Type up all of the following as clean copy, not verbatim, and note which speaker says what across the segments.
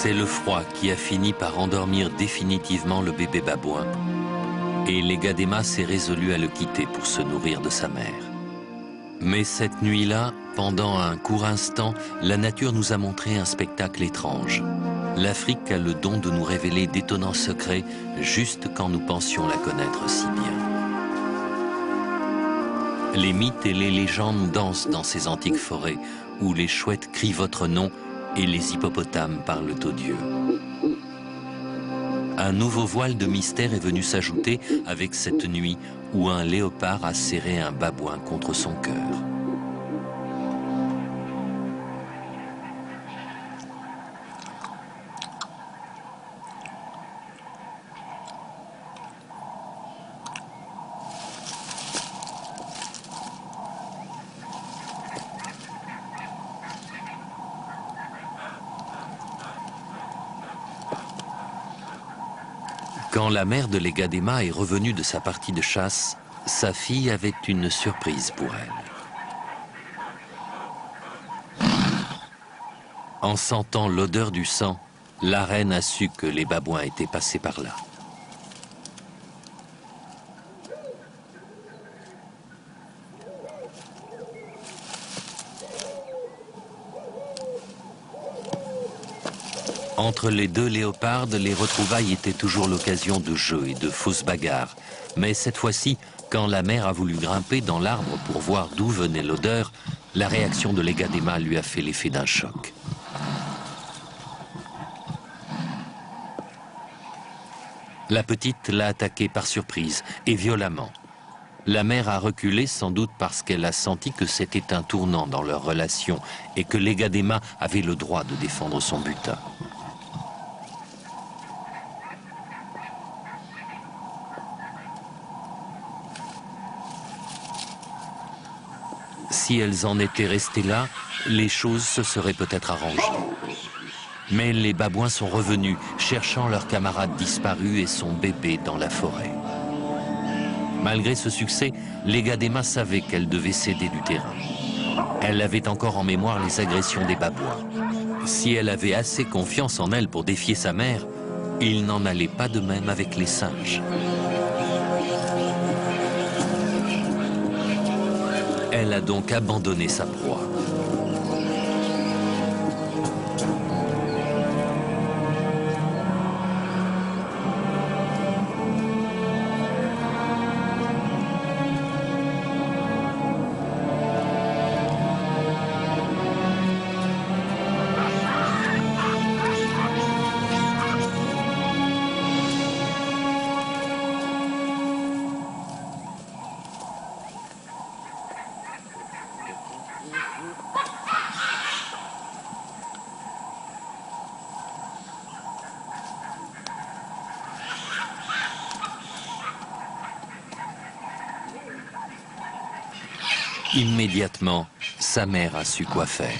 Speaker 1: C'est le froid qui a fini par endormir définitivement le bébé babouin. Et l'Egadema s'est résolu à le quitter pour se nourrir de sa mère. Mais cette nuit-là, pendant un court instant, la nature nous a montré un spectacle étrange. L'Afrique a le don de nous révéler d'étonnants secrets juste quand nous pensions la connaître si bien. Les mythes et les légendes dansent dans ces antiques forêts où les chouettes crient votre nom et les hippopotames parlent aux dieux. Un nouveau voile de mystère est venu s'ajouter avec cette nuit où un léopard a serré un babouin contre son cœur. Quand la mère de l'Egadema est revenue de sa partie de chasse, sa fille avait une surprise pour elle. En sentant l'odeur du sang, la reine a su que les babouins étaient passés par là. Entre les deux léopardes, les retrouvailles étaient toujours l'occasion de jeux et de fausses bagarres. Mais cette fois-ci, quand la mère a voulu grimper dans l'arbre pour voir d'où venait l'odeur, la réaction de l'Egadema lui a fait l'effet d'un choc. La petite l'a attaqué par surprise et violemment. La mère a reculé sans doute parce qu'elle a senti que c'était un tournant dans leur relation et que l'Egadema avait le droit de défendre son butin. Si elles en étaient restées là, les choses se seraient peut-être arrangées. Mais les babouins sont revenus, cherchant leur camarade disparu et son bébé dans la forêt. Malgré ce succès, l'Egadema savait qu'elle devait céder du terrain. Elle avait encore en mémoire les agressions des babouins. Si elle avait assez confiance en elle pour défier sa mère, il n'en allait pas de même avec les singes. Elle a donc abandonné sa proie. Immédiatement, sa mère a su quoi faire.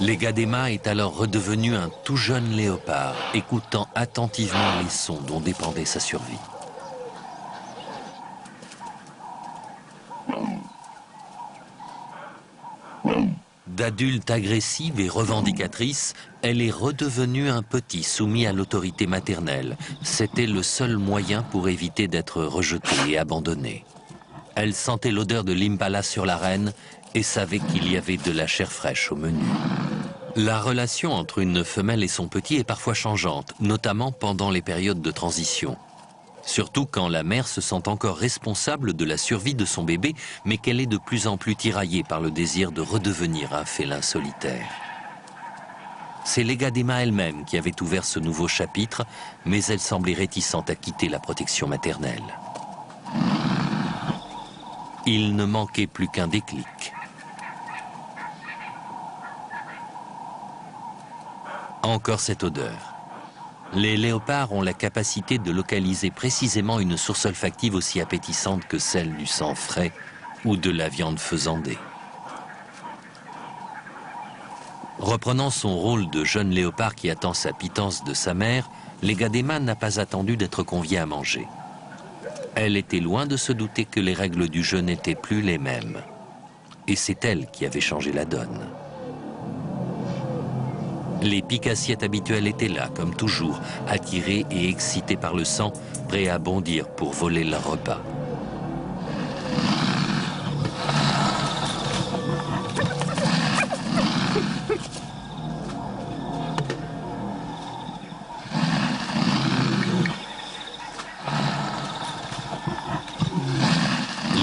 Speaker 1: L'Egadema est alors redevenu un tout jeune léopard, écoutant attentivement les sons dont dépendait sa survie. D'adulte agressive et revendicatrice, elle est redevenue un petit soumis à l'autorité maternelle. C'était le seul moyen pour éviter d'être rejetée et abandonnée. Elle sentait l'odeur de l'impala sur l'arène et savait qu'il y avait de la chair fraîche au menu. La relation entre une femelle et son petit est parfois changeante, notamment pendant les périodes de transition. Surtout quand la mère se sent encore responsable de la survie de son bébé, mais qu'elle est de plus en plus tiraillée par le désir de redevenir un félin solitaire. C'est l'Egadema elle-même qui avait ouvert ce nouveau chapitre, mais elle semblait réticente à quitter la protection maternelle. Il ne manquait plus qu'un déclic. Encore cette odeur. Les léopards ont la capacité de localiser précisément une source olfactive aussi appétissante que celle du sang frais ou de la viande faisandée. Reprenant son rôle de jeune léopard qui attend sa pitance de sa mère, l'Egadema n'a pas attendu d'être conviée à manger. Elle était loin de se douter que les règles du jeu n'étaient plus les mêmes. Et c'est elle qui avait changé la donne. Les piques-assiettes habituelles étaient là, comme toujours, attirés et excités par le sang, prêts à bondir pour voler leur repas.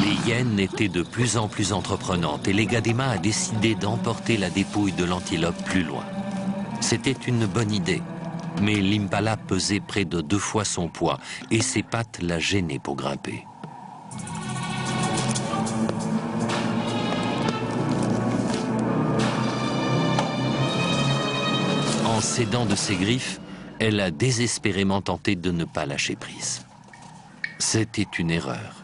Speaker 1: Les hyènes étaient de plus en plus entreprenantes et l'Egadema a décidé d'emporter la dépouille de l'antilope plus loin. C'était une bonne idée, mais l'impala pesait près de 2 fois son poids et ses pattes la gênaient pour grimper. En s'aidant de ses griffes, elle a désespérément tenté de ne pas lâcher prise. C'était une erreur.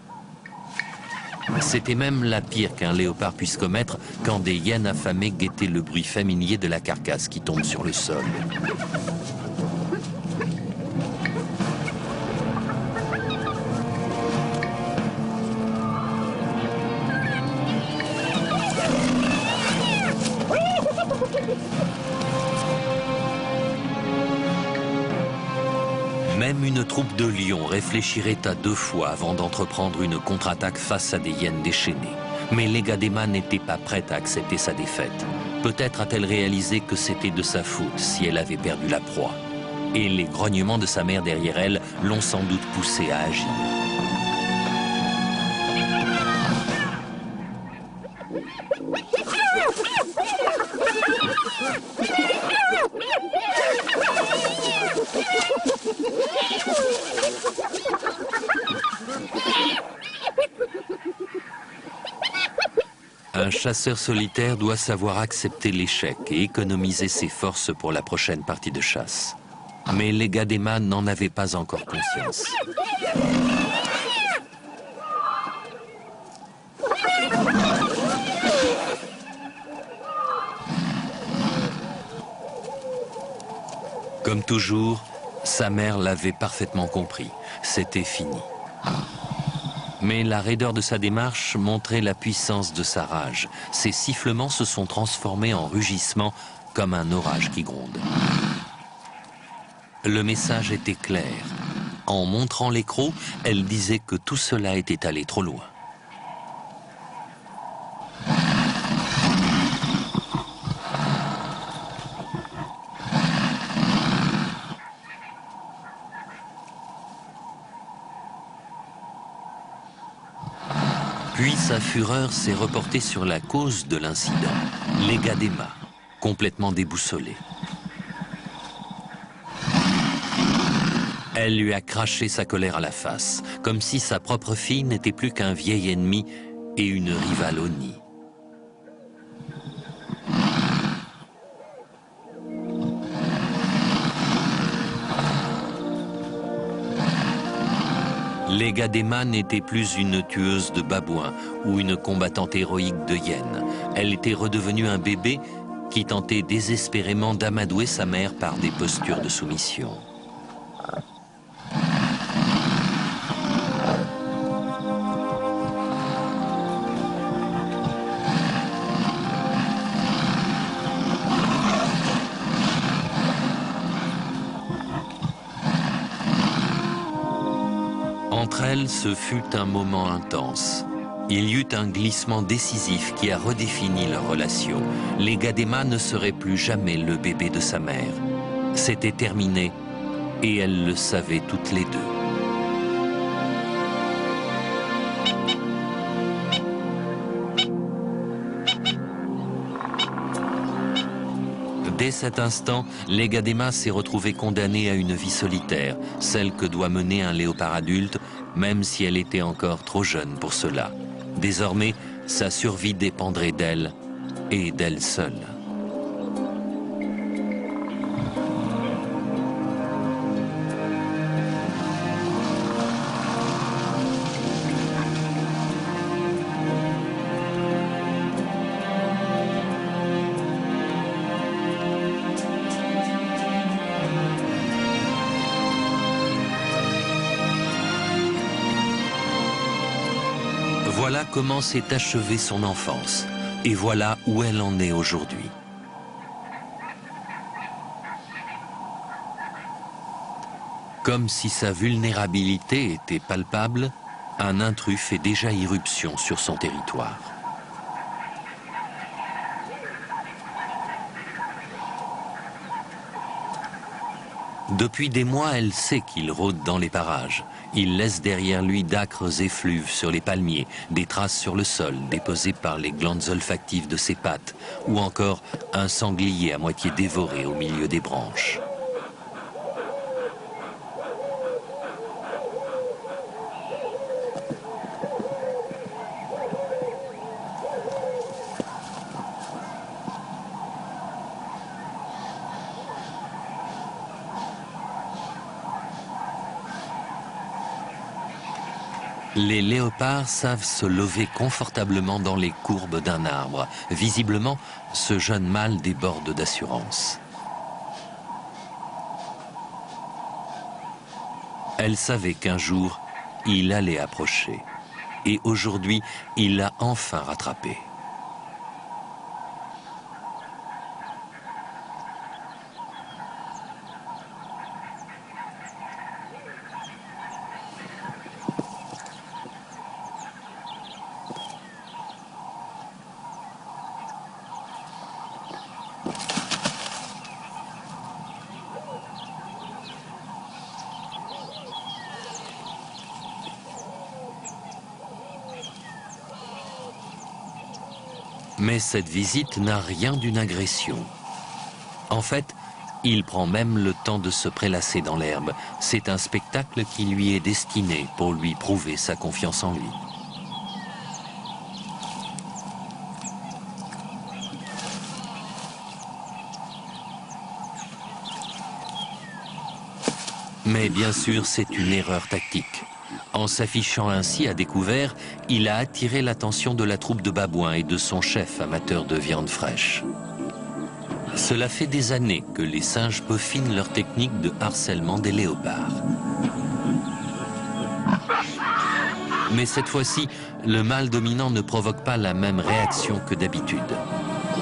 Speaker 1: C'était même la pire qu'un léopard puisse commettre quand des hyènes affamées guettaient le bruit familier de la carcasse qui tombe sur le sol. Même une troupe de lions réfléchirait à 2 fois avant d'entreprendre une contre-attaque face à des hyènes déchaînées. Mais l'Egadema n'était pas prête à accepter sa défaite. Peut-être a-t-elle réalisé que c'était de sa faute si elle avait perdu la proie. Et les grognements de sa mère derrière elle l'ont sans doute poussée à agir. Un chasseur solitaire doit savoir accepter l'échec et économiser ses forces pour la prochaine partie de chasse. Mais l'Egadema n'en avait pas encore conscience. Comme toujours, sa mère l'avait parfaitement compris. C'était fini. Mais la raideur de sa démarche montrait la puissance de sa rage. Ses sifflements se sont transformés en rugissements comme un orage qui gronde. Le message était clair. En montrant l'écrou, elle disait que tout cela était allé trop loin. Puis sa fureur s'est reportée sur la cause de l'incident, l'Egadema, complètement déboussolée. Elle lui a craché sa colère à la face, comme si sa propre fille n'était plus qu'un vieil ennemi et une rivale au nid. L'Egadema n'était plus une tueuse de babouins ou une combattante héroïque de hyènes. Elle était redevenue un bébé qui tentait désespérément d'amadouer sa mère par des postures de soumission. Entre elles, ce fut un moment intense. Il y eut un glissement décisif qui a redéfini leur relation. Les Gadema ne seraient plus jamais le bébé de sa mère. C'était terminé et elles le savaient toutes les deux. Dès cet instant, les Gadema s'est retrouvé condamné à une vie solitaire, celle que doit mener un léopard adulte, même si elle était encore trop jeune pour cela. Désormais, sa survie dépendrait d'elle et d'elle seule. Voilà comment s'est achevée son enfance, et voilà où elle en est aujourd'hui. Comme si sa vulnérabilité était palpable, un intrus fait déjà irruption sur son territoire. Depuis des mois, elle sait qu'il rôde dans les parages. Il laisse derrière lui d'âcres effluves sur les palmiers, des traces sur le sol déposées par les glandes olfactives de ses pattes, ou encore un sanglier à moitié dévoré au milieu des branches. Les léopards savent se lever confortablement dans les courbes d'un arbre. Visiblement, ce jeune mâle déborde d'assurance. Elle savait qu'un jour, il allait approcher. Et aujourd'hui, il l'a enfin rattrapé. Mais cette visite n'a rien d'une agression. En fait, il prend même le temps de se prélasser dans l'herbe. C'est un spectacle qui lui est destiné pour lui prouver sa confiance en lui. Mais bien sûr, c'est une erreur tactique. En s'affichant ainsi à découvert, il a attiré l'attention de la troupe de babouins et de son chef amateur de viande fraîche. Cela fait des années que les singes peaufinent leur technique de harcèlement des léopards. Mais cette fois-ci, le mâle dominant ne provoque pas la même réaction que d'habitude.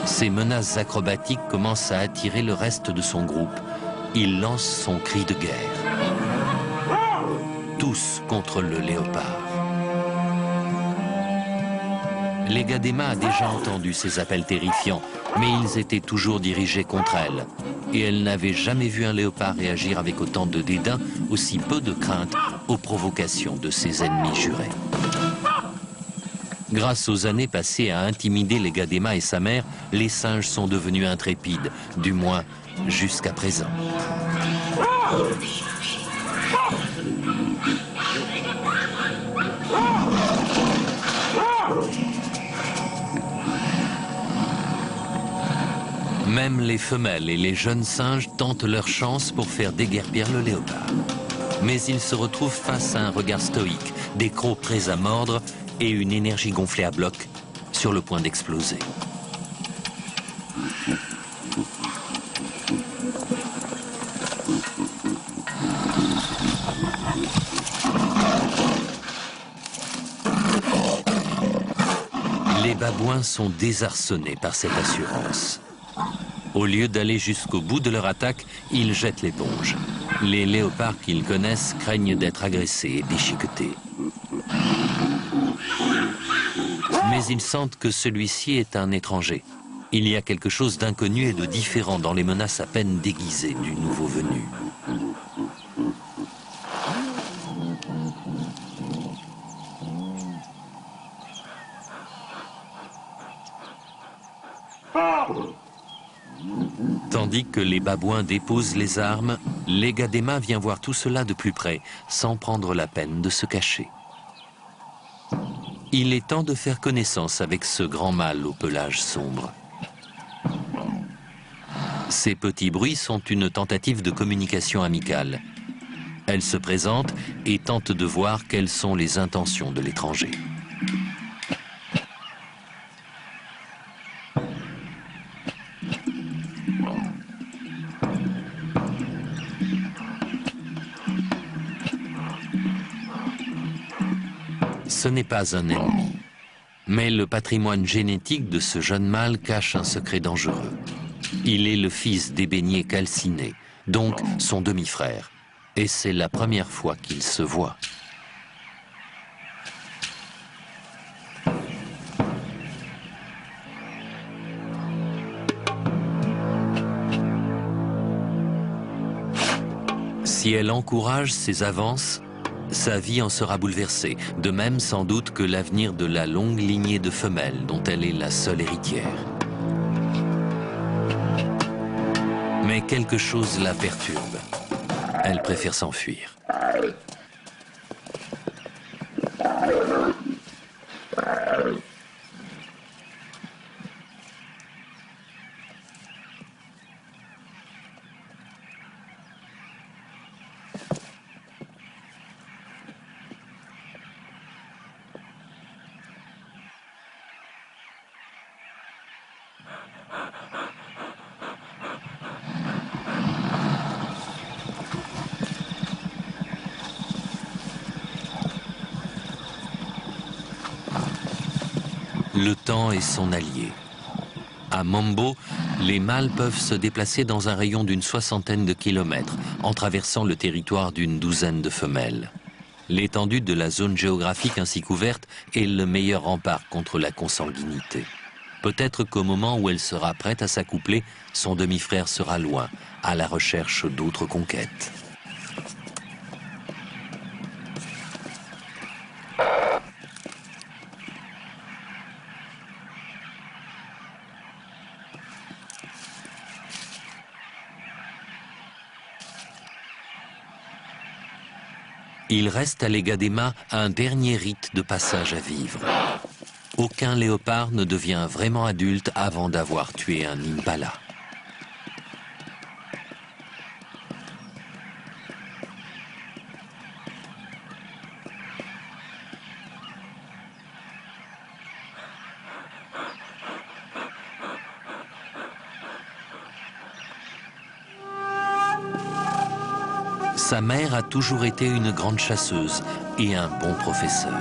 Speaker 1: Ses menaces acrobatiques commencent à attirer le reste de son groupe. Il lance son cri de guerre. Tous contre le léopard. Les Gadema a déjà entendu ces appels terrifiants, mais ils étaient toujours dirigés contre elle. Et elle n'avait jamais vu un léopard réagir avec autant de dédain, aussi peu de crainte aux provocations de ses ennemis jurés. Grâce aux années passées à intimider les Gadema et sa mère, les singes sont devenus intrépides, du moins jusqu'à présent. Même les femelles et les jeunes singes tentent leur chance pour faire déguerpir le léopard. Mais ils se retrouvent face à un regard stoïque, des crocs prêts à mordre et une énergie gonflée à bloc sur le point d'exploser. babouins sont désarçonnés par cette assurance. Au lieu d'aller jusqu'au bout de leur attaque, ils jettent l'éponge. Les léopards qu'ils connaissent craignent d'être agressés et déchiquetés. Mais ils sentent que celui-ci est un étranger. Il y a quelque chose d'inconnu et de différent dans les menaces à peine déguisées du nouveau venu. Tandis que les babouins déposent les armes, Legadema vient voir tout cela de plus près, sans prendre la peine de se cacher. Il est temps de faire connaissance avec ce grand mâle au pelage sombre. Ces petits bruits sont une tentative de communication amicale. Elle se présente et tente de voir quelles sont les intentions de l'étranger. Ce n'est pas un ennemi, mais le patrimoine génétique de ce jeune mâle cache un secret dangereux. Il est le fils d'ébénier calciné, donc son demi-frère, et c'est la première fois qu'ils se voient. Si elle encourage ses avances, sa vie en sera bouleversée, de même sans doute que l'avenir de la longue lignée de femelles dont elle est la seule héritière. Mais quelque chose la perturbe. Elle préfère s'enfuir. Le temps est son allié. À Mombo, les mâles peuvent se déplacer dans un rayon d'une 60aine de kilomètres, en traversant le territoire d'une 12aine de femelles. L'étendue de la zone géographique ainsi couverte est le meilleur rempart contre la consanguinité. Peut-être qu'au moment où elle sera prête à s'accoupler, son demi-frère sera loin, à la recherche d'autres conquêtes. Il reste à Legadema un dernier rite de passage à vivre. Aucun léopard ne devient vraiment adulte avant d'avoir tué un impala. Sa mère a toujours été une grande chasseuse et un bon professeur.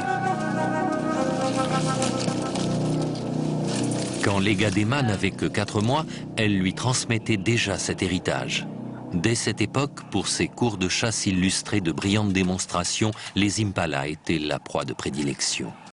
Speaker 1: Quand Legadema n'avait que 4 mois, elle lui transmettait déjà cet héritage. Dès cette époque, pour ses cours de chasse illustrés de brillantes démonstrations, les impalas étaient la proie de prédilection.